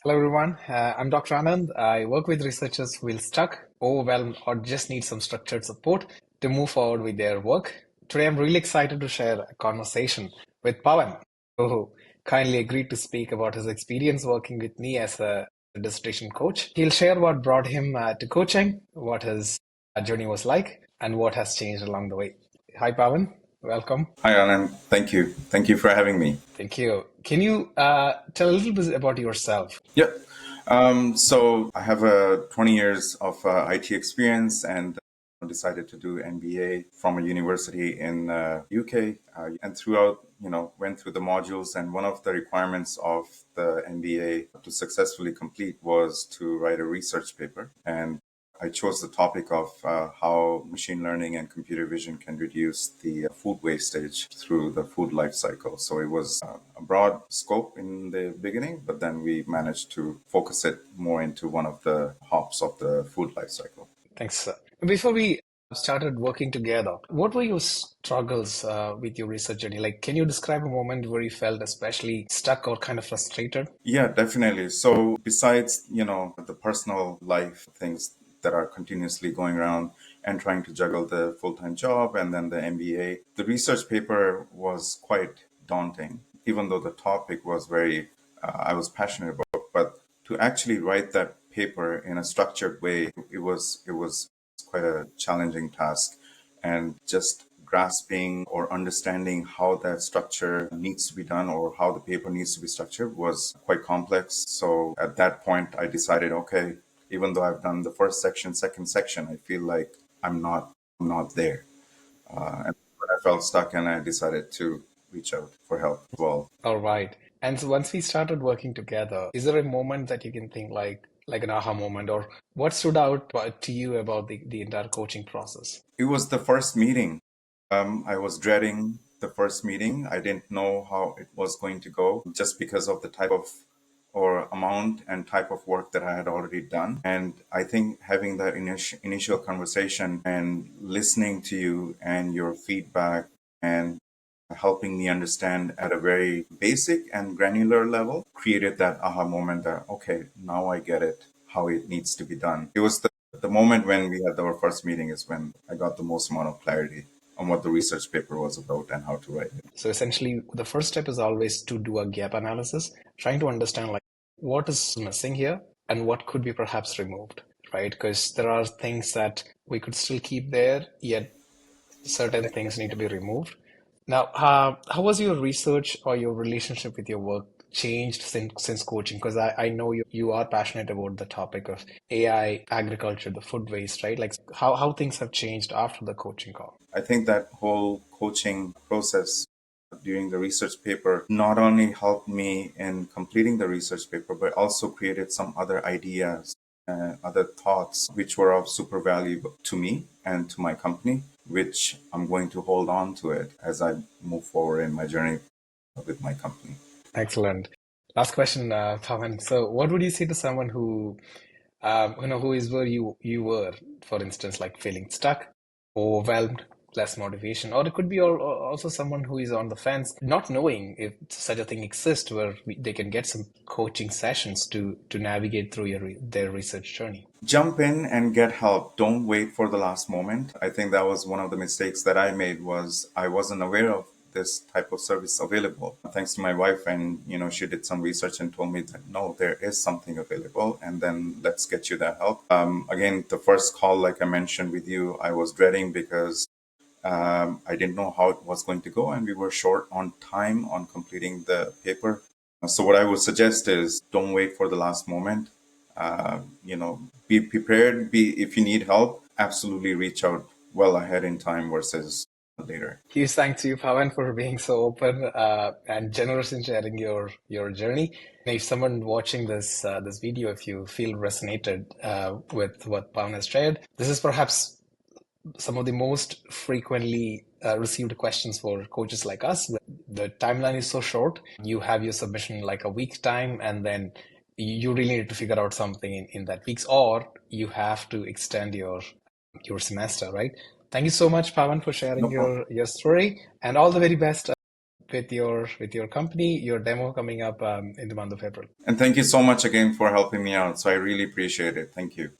Hello, everyone. I'm Dr. Anand. I work with researchers who feel stuck, overwhelmed, or just need some structured support to move forward with their work. Today, I'm really excited to share a conversation with Pavan, who kindly agreed to speak about his experience working with me as a dissertation coach. He'll share what brought him to coaching, what his journey was like, and what has changed along the way. Hi, Pavan. Welcome. Hi, Anand. Thank you. Thank you for having me. Thank you. Can you tell a little bit about yourself? Yep. So I have 20 years of IT experience and decided to do MBA from a university in UK. And throughout, went through the modules. And one of the requirements of the MBA to successfully complete was to write a research paper. And I chose the topic of how machine learning and computer vision can reduce the food wastage through the food life cycle. So it was a broad scope in the beginning, but then we managed to focus it more into one of the hops of the food life cycle. Thanks, sir. Before we started working together, what were your struggles with your research journey? Like, can you describe a moment where you felt especially stuck or kind of frustrated? Yeah, definitely. So besides, the personal life things that are continuously going around and trying to juggle the full-time job and then the MBA, the research paper was quite daunting, even though the topic was very, I was passionate about, but to actually write that paper in a structured way, it was quite a challenging task. And just grasping or understanding how that structure needs to be done or how the paper needs to be structured was quite complex. So at that point, I decided, okay, even though I've done the first section, second section, I feel like I'm not there. And I felt stuck, and I decided to reach out for help as well. All right. And so once we started working together, is there a moment that you can think like an aha moment, or what stood out to you about the entire coaching process? It was the first meeting. I was dreading the first meeting. I didn't know how it was going to go just because of the type of or amount and type of work that I had already done. And I think having that initial conversation and listening to you and your feedback and helping me understand at a very basic and granular level created that aha moment that, okay, now I get it, how it needs to be done. It was the moment when we had our first meeting is when I got the most amount of clarity on what the research paper was about and how to write it. So essentially, the first step is always to do a gap analysis, trying to understand like what is missing here and what could be perhaps removed, right? Because there are things that we could still keep there, yet certain things need to be removed. Now, how was your research or your relationship with your work changed since coaching? Because I know you are passionate about the topic of AI, agriculture, the food waste, right? Like how things have changed after the coaching call. I think that whole coaching process during the research paper not only helped me in completing the research paper, but also created some other ideas and other thoughts which were of super value to me and to my company, which I'm going to hold on to it as I move forward in my journey with my company. Excellent. Last question, Pavan. So, what would you say to someone who is where you were, for instance, like feeling stuck, overwhelmed, less motivation, or it could be also someone who is on the fence, not knowing if such a thing exists, where they can get some coaching sessions to navigate through their research journey. Jump in and get help. Don't wait for the last moment. I think that was one of the mistakes that I made was I wasn't aware of this type of service available. Thanks to my wife, and she did some research and told me that no, there is something available, and then let's get you that help. Again, the first call, like I mentioned with you, I was dreading because I didn't know how it was going to go, and we were short on time on completing the paper. So what I would suggest is don't wait for the last moment. Be prepared. Be if you need help, absolutely reach out well ahead in time versus later. Huge thanks to you, Pavan, for being so open and generous in sharing your journey. And if someone watching this video, if you feel resonated with what Pavan has shared, this is perhaps some of the most frequently received questions for coaches like us. The timeline is so short. You have your submission in like a week's time, and then you really need to figure out something in that week's, or you have to extend your semester, right? Thank you so much, Pavan, for sharing No problem. your story, and all the very best with your company, your demo coming up in the month of April. And thank you so much again for helping me out. So I really appreciate it. Thank you.